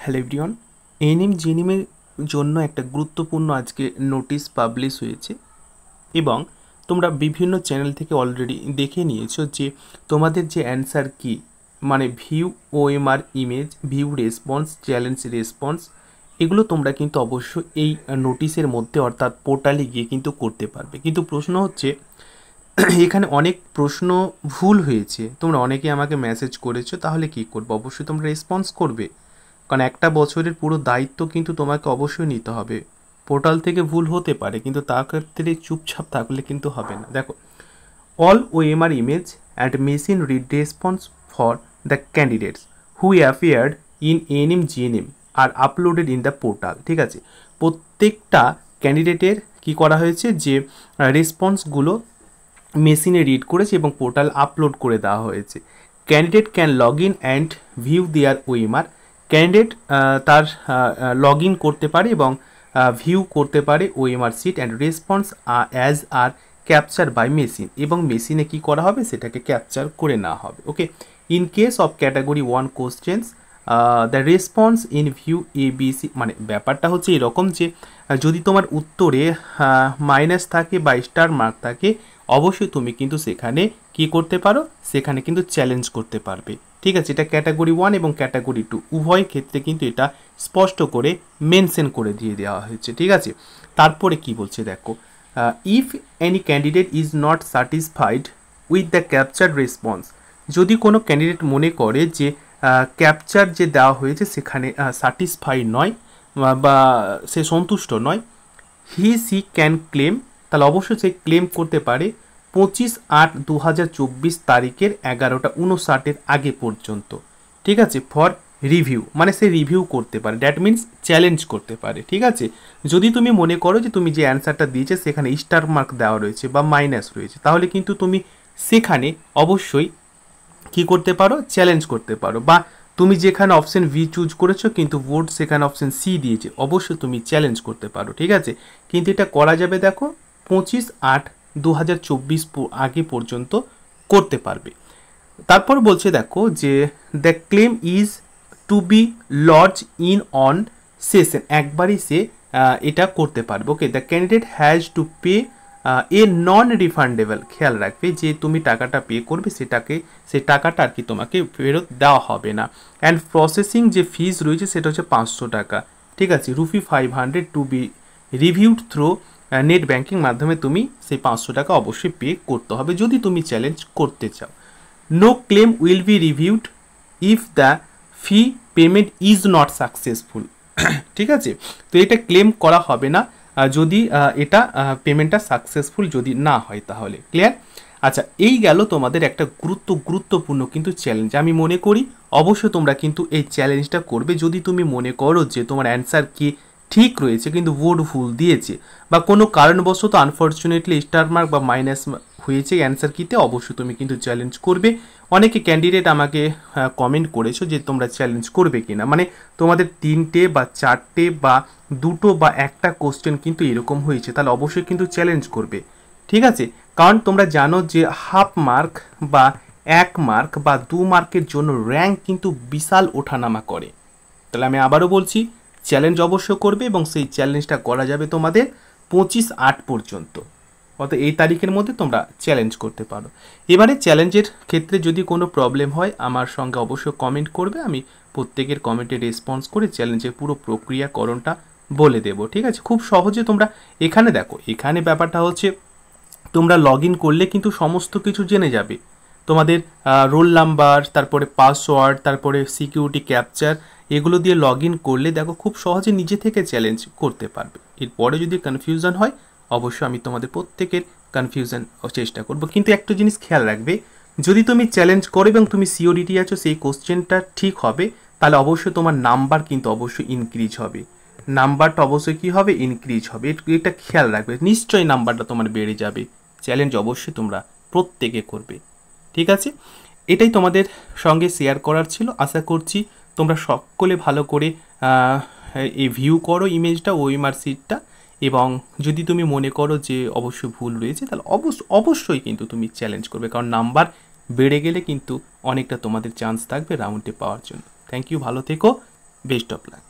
Hello everyone, ANM জিএনএমের জন্য একটা গুরুত্বপূর্ণ আজকে নোটিশ পাবলিশ হয়েছে এবং তোমরা বিভিন্ন চ্যানেল থেকে অলরেডি দেখে নিয়েছো যে তোমাদের যে অ্যান্সার কি মানে view OMR image, view response, challenge response, এগুলো তোমরা কিন্তু অবশ্যই এই নোটিশের মধ্যে অর্থাৎ পোর্টালে গিয়ে কিন্তু করতে পারবে। কিন্তু প্রশ্ন হচ্ছে এখানে অনেক প্রশ্ন ভুল হয়েছে, তোমরা অনেকে আমাকে মেসেজ করেছো, তাহলে কি করবে? অবশ্যই তোমরা রেসপন্স করবে, কারণ একটা বছরের পুরো দায়িত্ব কিন্তু তোমাকে অবশ্যই নিতে হবে। পোর্টাল থেকে ভুল হতে পারে, কিন্তু তার ক্ষেত্রে চুপচাপ থাকলে কিন্তু হবে না। দেখো, all OMR image and machine read response for the candidates who appeared in ANM GNM R uploaded in the portal. ঠিক আছে, প্রত্যেকটা ক্যান্ডিডেটের কি করা হয়েছে যে রেসপন্সগুলো মেশিনে রিড করেছে এবং পোর্টাল আপলোড করে দেওয়া হয়েছে। Candidate can log in and view their OMR. Candidate তার লগ ইন করতে পারে এবং ভিউ করতে পারে OMR sheet and response as are capture by machine, এবং মেশিনে কি করা হবে সেটাকে ক্যাপচার করে নেওয়া হবে। Okay, in case of category 1 questions the response in view ABC, মানে ব্যাপারটা হচ্ছে এরকম যে যদি তোমার উত্তরে মাইনাস থাকে বা স্টার মার্ক থাকে, অবশ্যই তুমি কিন্তু সেখানে কি করতে পারো, সেখানে কিন্তু চ্যালেঞ্জ করতে পারবে। ঠিক আছে, এটা ক্যাটাগরি 1 এবং ক্যাটাগরি 2 উভয় ক্ষেত্রে কিন্তু এটা স্পষ্ট করে মেনশন করে দিয়ে দেওয়া হয়েছে। ঠিক আছে, তারপরে কি বলছে দেখো, if any candidate is not satisfied with the capture response, যদি কোনো ক্যান্ডিডেট মনে করে যে ক্যাপচার যে দেওয়া হয়েছে সেখানে স্যাটিসফাই নয় বা সে সন্তুষ্ট নয়, সি ক্যান ক্লেম, তাহলে অবশ্যই সে ক্লেম করতে পারে 25/8/2024 তারিখের 11:59 আগে পর্যন্ত। ঠিক আছে, ফর রিভিউ, মানে সে রিভিউ করতে পারে, দ্যাট মিনস চ্যালেঞ্জ করতে পারে। ঠিক আছে, যদি তুমি মনে করো যে তুমি যে অ্যান্সারটা দিয়েছে সেখানে স্টার মার্ক দেওয়া রয়েছে বা মাইনাস রয়েছে, তাহলে কিন্তু তুমি সেখানে অবশ্যই কি করতে পারো, চ্যালেঞ্জ করতে পারো। বা তুমি যেখানে অপশন ভি চুজ করেছো কিন্তু বোর্ড সেখানে অপশন সি দিয়েছে, অবশ্যই তুমি চ্যালেঞ্জ করতে পারো। ঠিক আছে, কিন্তু এটা করা যাবে দেখো 25/8/2024 আগে পর্যন্ত করতে পারবে। তারপর বলছে দেখো যে the claim is to be lodged in on session, একবারই সে এটা করতে পারবে। Okay, the candidate has to pay a non refundable, খেয়াল রাখবে যে তুমি টাকাটা পে করবে সেই টাকাটা আর কি তোমাকে ফেরত দেওয়া হবে না। অ্যান্ড প্রসেসিং যে ফিজ রয়েছে সেটা হচ্ছে 500 টাকা। ঠিক আছে, rupee 500 to be reviewed through net banking মাধ্যমে তুমি সেই 500 টাকা অবশ্যই পে করতে হবে যদি তুমি চ্যালেঞ্জ করতে চাও। No claim will be reviewed if the fee payment is not successful. ঠিক আছে, তো এটা ক্লেম করা হবে না যদি এটা পেমেন্টটা সাকসেসফুল যদি না হয়, তাহলে ক্লিয়ার। আচ্ছা, এই গেল তোমাদের একটা গুরুত্বপূর্ণ কিন্তু চ্যালেঞ্জ। আমি মনে করি অবশ্যই তোমরা কিন্তু এই চ্যালেঞ্জটা করবে যদি তুমি মনে করো যে তোমার অ্যান্সার কি ঠিক রয়েছে কিন্তু বোর্ড ভুল দিয়েছে বা কোনো কারণবশত আনফর্চুনেটলি স্টার মার্ক বা মাইনাস হয়েছে অ্যান্সার কিতে, অবশ্যই তুমি কিন্তু চ্যালেঞ্জ করবে। অনেকে ক্যান্ডিডেট আমাকে কমেন্ট করেছো যে তোমরা চ্যালেঞ্জ করবে কিনা, মানে তোমাদের 3টে বা 4টে বা 2টো বা একটা কোশ্চেন কিন্তু এরকম হয়েছে, তাহলে অবশ্যই কিন্তু চ্যালেঞ্জ করবে। ঠিক আছে, কারণ তোমরা জানো যে হাফ মার্ক বা 1 মার্ক বা 2 মার্কের জন্য র্যাঙ্ক কিন্তু বিশাল ওঠানামা করে। তাহলে আমি আবারও বলছি, চ্যালেঞ্জ অবশ্য করবে এবং সেই চ্যালেঞ্জটা করা যাবে তোমাদের 25/8 পর্যন্ত, অর্থাৎ এই তারিখের মধ্যে তোমরা চ্যালেঞ্জ করতে পারো। এবারে চ্যালেঞ্জের ক্ষেত্রে যদি কোনো প্রবলেম হয় আমার সঙ্গে অবশ্যই কমেন্ট করবে, আমি প্রত্যেকের কমেন্টে রেসপন্স করে চ্যালেঞ্জের পুরো প্রক্রিয়াকরণটা বলে দেবো। ঠিক আছে, খুব সহজে তোমরা এখানে দেখো, এখানে ব্যাপারটা হচ্ছে তোমরা লগ ইন করলে কিন্তু সমস্ত কিছু জেনে যাবে, তোমাদের রোল নাম্বার, তারপরে পাসওয়ার্ড, তারপরে সিকিউরিটি ক্যাপচার, এগুলো দিয়ে লগ ইন করলে দেখো খুব সহজে নিজে থেকে চ্যালেঞ্জ করতে পারবে। এরপরে যদি কনফিউশন হয় অবশ্যই আমি তোমাদের প্রত্যেকের কনফিউশন চেষ্টা করব, কিন্তু একটা জিনিস খেয়াল রাখবে, যদি তুমি চ্যালেঞ্জ করো এবং তুমি সিওরিটি আছো সেই কোশ্চেনটা ঠিক হবে, তাহলে অবশ্যই তোমার নাম্বার কিন্তু অবশ্যই ইনক্রিজ হবে, নাম্বারটা অবশ্যই কী হবে, ইনক্রিজ হবে। এটা খেয়াল রাখবে, নিশ্চয়ই নাম্বারটা তোমার বেড়ে যাবে। চ্যালেঞ্জ অবশ্যই তোমরা প্রত্যেকে করবে। ঠিক আছে, এটাই তোমাদের সঙ্গে শেয়ার করার ছিল। আশা করছি তোমরা সকলে ভালো করে এই ভিউ করো ইমেজটা, ওএমআর সিটটা, এবং যদি তুমি মনে করো যে অবশ্যই ভুল রয়েছে তাহলে অবশ্যই কিন্তু তুমি চ্যালেঞ্জ করবে, কারণ নাম্বার বেড়ে গেলে কিন্তু অনেকটা তোমাদের চান্স থাকবে রাউন্ডে পাওয়ার জন্য। থ্যাংক ইউ, ভালো থেকো। Best of luck.